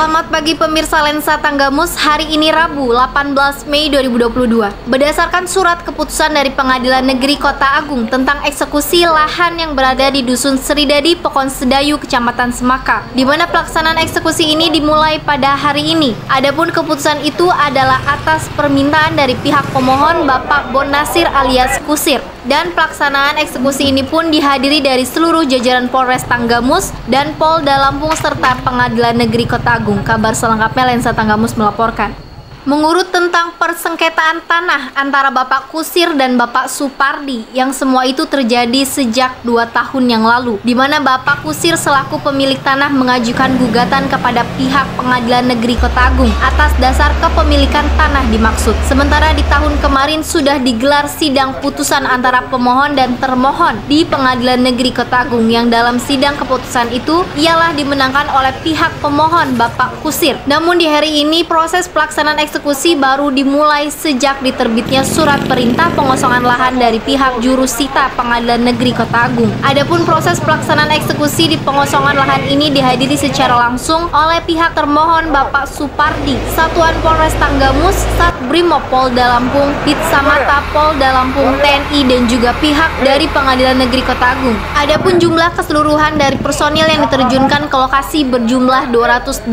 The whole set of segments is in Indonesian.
Selamat pagi pemirsa Lensa Tanggamus, hari ini Rabu 18 Mei 2022. Berdasarkan surat keputusan dari Pengadilan Negeri Kota Agung tentang eksekusi lahan yang berada di Dusun Seridadi, Pokon Sedayu, Kecamatan Semaka, di mana pelaksanaan eksekusi ini dimulai pada hari ini. Adapun keputusan itu adalah atas permintaan dari pihak pemohon Bapak Bon Nasir alias Kusir. Dan pelaksanaan eksekusi ini pun dihadiri dari seluruh jajaran Polres Tanggamus dan Polda Lampung serta Pengadilan Negeri Kota Agung. Kabar selengkapnya Lensa Tanggamus melaporkan. Mengurut tentang persengketaan tanah antara Bapak Kusir dan Bapak Supardi yang semua itu terjadi sejak 2 tahun yang lalu, di mana Bapak Kusir selaku pemilik tanah mengajukan gugatan kepada pihak Pengadilan Negeri Kota Agung atas dasar kepemilikan tanah dimaksud. Sementara di tahun kemarin sudah digelar sidang putusan antara pemohon dan termohon di Pengadilan Negeri Kota Agung yang dalam sidang keputusan itu ialah dimenangkan oleh pihak pemohon Bapak Kusir. Namun di hari ini proses pelaksanaan eksekusi baru dimulai sejak diterbitnya surat perintah pengosongan lahan dari pihak jurusita Pengadilan Negeri Kota Agung. Adapun proses pelaksanaan eksekusi di pengosongan lahan ini dihadiri secara langsung oleh pihak termohon Bapak Supardi, Satuan Polres Tanggamus, Satbrimob Polda Lampung, Ditsamata Polda Lampung, TNI dan juga pihak dari Pengadilan Negeri Kota Agung. Adapun jumlah keseluruhan dari personil yang diterjunkan ke lokasi berjumlah 280.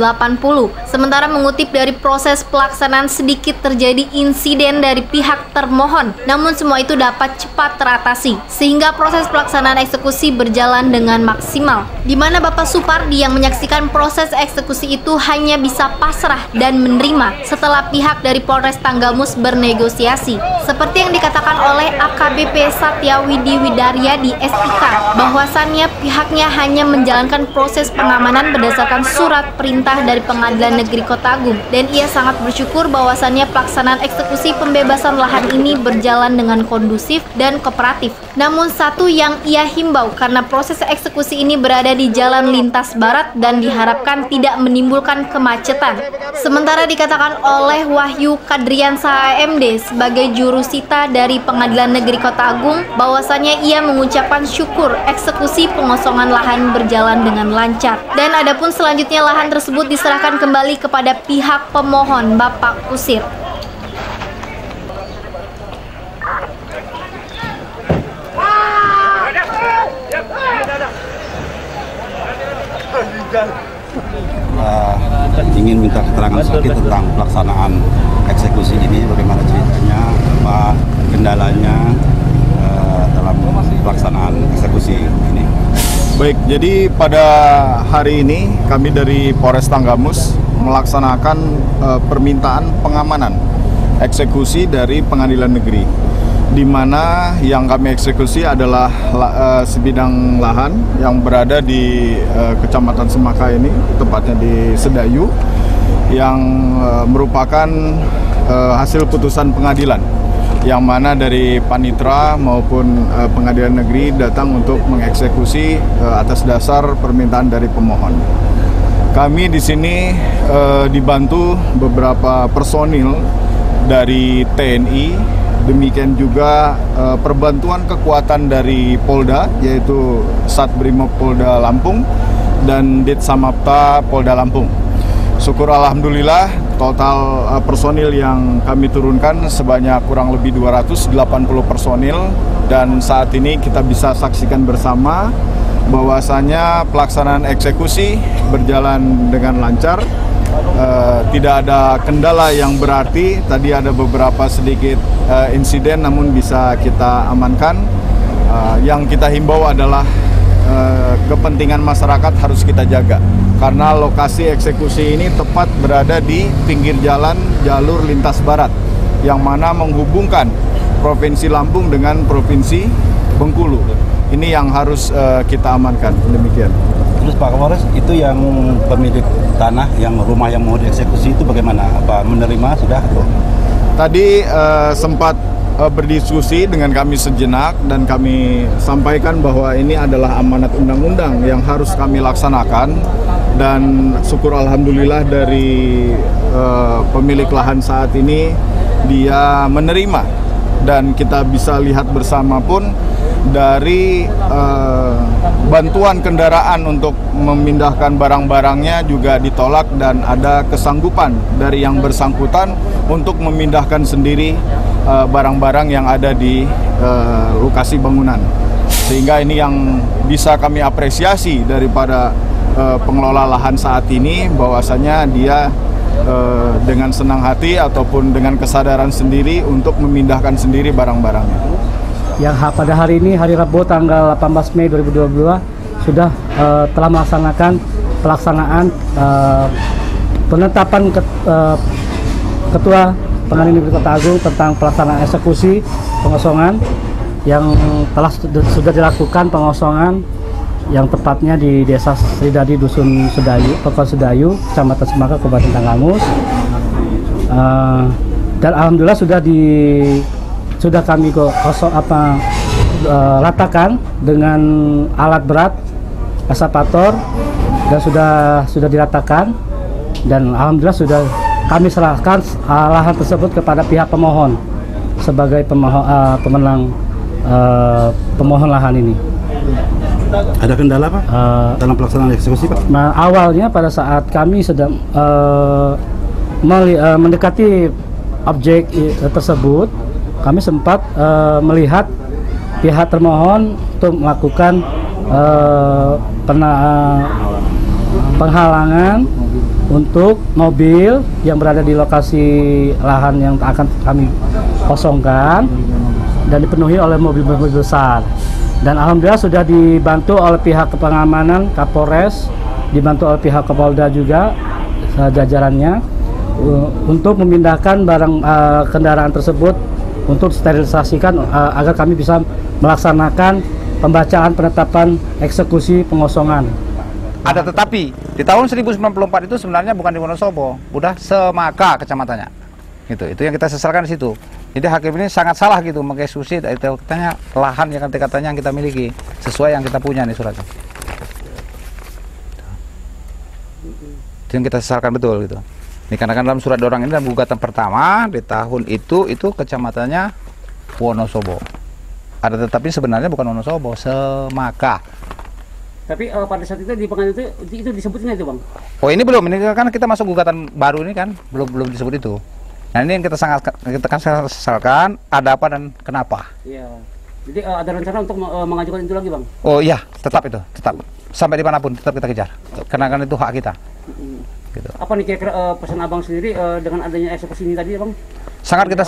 Sementara mengutip dari proses pelaksanaan sedikit terjadi insiden dari pihak termohon, namun semua itu dapat cepat teratasi sehingga proses pelaksanaan eksekusi berjalan dengan maksimal, di mana Bapak Supardi yang menyaksikan proses eksekusi itu hanya bisa pasrah dan menerima setelah pihak dari Polres Tanggamus bernegosiasi, seperti yang dikatakan oleh AKBP Satyawidi Widaryadi SIK, bahwasannya pihaknya hanya menjalankan proses pengamanan berdasarkan surat perintah dari Pengadilan Negeri Kota Agung, dan ia sangat bersyukur bahwasannya pelaksanaan eksekusi pembebasan lahan ini berjalan dengan kondusif dan kooperatif. Namun satu yang ia himbau, karena proses eksekusi ini berada di jalan lintas barat dan diharapkan tidak menimbulkan kemacetan. Sementara dikatakan oleh Wahyu Kadriansa AMD sebagai jurusita dari Pengadilan Negeri Kota Agung bahwasannya ia mengucapkan syukur eksekusi pengosongan lahan berjalan dengan lancar. Dan adapun selanjutnya lahan tersebut diserahkan kembali kepada pihak pemohon Bapak Kusir. Ingin minta keterangan sedikit tentang pelaksanaan eksekusi ini, bagaimana ceritanya, apa kendalanya dalam pelaksanaan eksekusi ini. Baik, jadi pada hari ini kami dari Polres Tanggamus melaksanakan permintaan pengamanan eksekusi dari Pengadilan Negeri, di mana yang kami eksekusi adalah sebidang lahan yang berada di Kecamatan Semaka ini, tepatnya di Sedayu, yang merupakan hasil putusan pengadilan, yang mana dari Panitra maupun Pengadilan Negeri datang untuk mengeksekusi atas dasar permintaan dari pemohon. Kami di sini dibantu beberapa personil dari TNI, demikian juga perbantuan kekuatan dari Polda, yaitu Satbrimob Polda Lampung dan Ditsamapta Polda Lampung. Syukur alhamdulillah total personil yang kami turunkan sebanyak kurang lebih 280 personil, dan saat ini kita bisa saksikan bersama bahwasanya pelaksanaan eksekusi berjalan dengan lancar. Tidak ada kendala yang berarti. Tadi ada beberapa sedikit insiden, namun bisa kita amankan. Yang kita himbau adalah kepentingan masyarakat harus kita jaga, karena lokasi eksekusi ini tepat berada di pinggir jalan jalur lintas barat yang mana menghubungkan Provinsi Lampung dengan Provinsi Bengkulu. Ini yang harus kita amankan. Demikian. Terus Pak Kapolres, itu yang pemilik tanah, yang rumah yang mau dieksekusi itu bagaimana? Apa menerima sudah? Tadi sempat berdiskusi dengan kami sejenak, dan kami sampaikan bahwa ini adalah amanat undang-undang yang harus kami laksanakan, dan syukur alhamdulillah dari pemilik lahan saat ini dia menerima, dan kita bisa lihat bersama pun dari bantuan kendaraan untuk memindahkan barang-barangnya juga ditolak, dan ada kesanggupan dari yang bersangkutan untuk memindahkan sendiri barang-barang yang ada di lokasi bangunan. Sehingga ini yang bisa kami apresiasi daripada pengelola lahan saat ini, bahwasanya dia dengan senang hati ataupun dengan kesadaran sendiri untuk memindahkan sendiri barang-barangnya. Yang pada hari ini, hari Rabu tanggal 18 Mei 2022, sudah telah melaksanakan pelaksanaan penetapan Ketua Pengadilan Negeri Kota Agung tentang pelaksanaan eksekusi pengosongan yang sudah dilakukan pengosongan yang tepatnya di Desa Sridadi, Dusun Sedayu, Pekon Sedayu, Kecamatan Semangka, Kabupaten Tanggamus. Dan alhamdulillah sudah kami ratakan dengan alat berat eskavator, dan sudah diratakan, dan alhamdulillah sudah kami serahkan lahan tersebut kepada pihak pemohon sebagai pemenang pemohon lahan ini. Ada kendala Pak dalam pelaksanaan eksekusi Pak? Nah, awalnya pada saat kami sedang mendekati objek tersebut, kami sempat melihat pihak termohon untuk melakukan penghalangan untuk mobil yang berada di lokasi lahan yang akan kami kosongkan dan dipenuhi oleh mobil-mobil besar. Dan alhamdulillah sudah dibantu oleh pihak pengamanan Kapolres, dibantu oleh pihak Kapolda juga jajarannya untuk memindahkan barang kendaraan tersebut untuk sterilisasikan agar kami bisa melaksanakan pembacaan penetapan eksekusi pengosongan. Ada tetapi di tahun 1094 itu sebenarnya bukan di Wonosobo, udah Semaka kecamatannya. Itu yang kita sesalkan di situ. Jadi hakim ini sangat salah gitu mengeksekusi katanya lahan yang katanya yang kita miliki sesuai yang kita punya nih suratnya. Itu yang kita sesalkan betul gitu. Dikarenakan dalam surat dorang ini dan gugatan pertama di tahun itu kecamatannya Wonosobo. Ada tetapi sebenarnya bukan Wonosobo, Semaka. Tapi pada saat itu di pengadilan itu disebutin itu Bang? Oh ini belum, ini kan kita masuk gugatan baru ini kan belum disebut itu. Nah ini yang kita sesalkan, ada apa dan kenapa? Iya. Jadi ada rencana untuk mengajukan itu lagi Bang? Oh iya, tetap sampai dimanapun tetap kita kejar, karena kan itu hak kita. Gitu. Apa nih kira-kira pesan Abang sendiri dengan adanya eksekusi ini tadi Bang? Sangat kita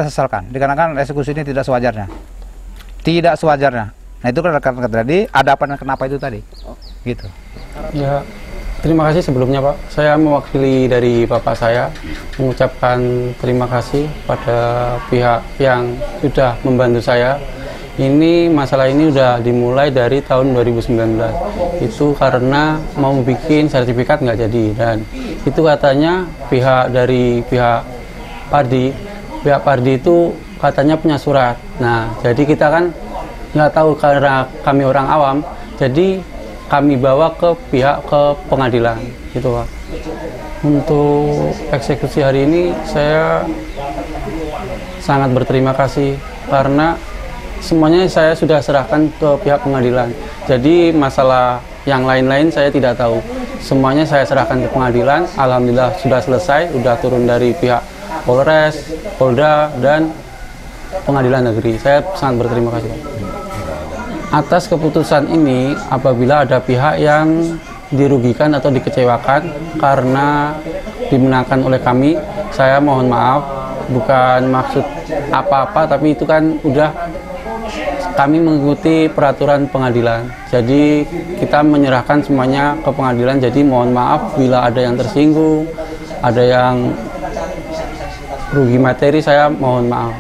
sesalkan, dikarenakan eksekusi ini tidak sewajarnya. Nah itu kan tadi ada apa dan kenapa itu tadi, gitu. Ya, terima kasih sebelumnya Pak. Saya mewakili dari Bapak saya mengucapkan terima kasih pada pihak yang sudah membantu saya. Ini masalah ini sudah dimulai dari tahun 2019. Itu karena mau bikin sertifikat nggak jadi, dan itu katanya pihak Pardi itu katanya punya surat. Nah jadi kita kan nggak tahu karena kami orang awam, jadi kami bawa ke pengadilan gitu Pak. Untuk eksekusi hari ini saya sangat berterima kasih karena semuanya saya sudah serahkan ke pihak pengadilan. Jadi masalah yang lain-lain saya tidak tahu. Semuanya saya serahkan ke pengadilan. Alhamdulillah sudah selesai, sudah turun dari pihak Polres, Polda, dan Pengadilan Negeri. Saya sangat berterima kasih Pak. Atas keputusan ini, apabila ada pihak yang dirugikan atau dikecewakan karena dimenangkan oleh kami, saya mohon maaf, bukan maksud apa-apa, tapi itu kan udah kami mengikuti peraturan pengadilan. Jadi kita menyerahkan semuanya ke pengadilan, jadi mohon maaf bila ada yang tersinggung, ada yang rugi materi, saya mohon maaf.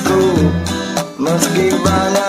tugasku, meski banyak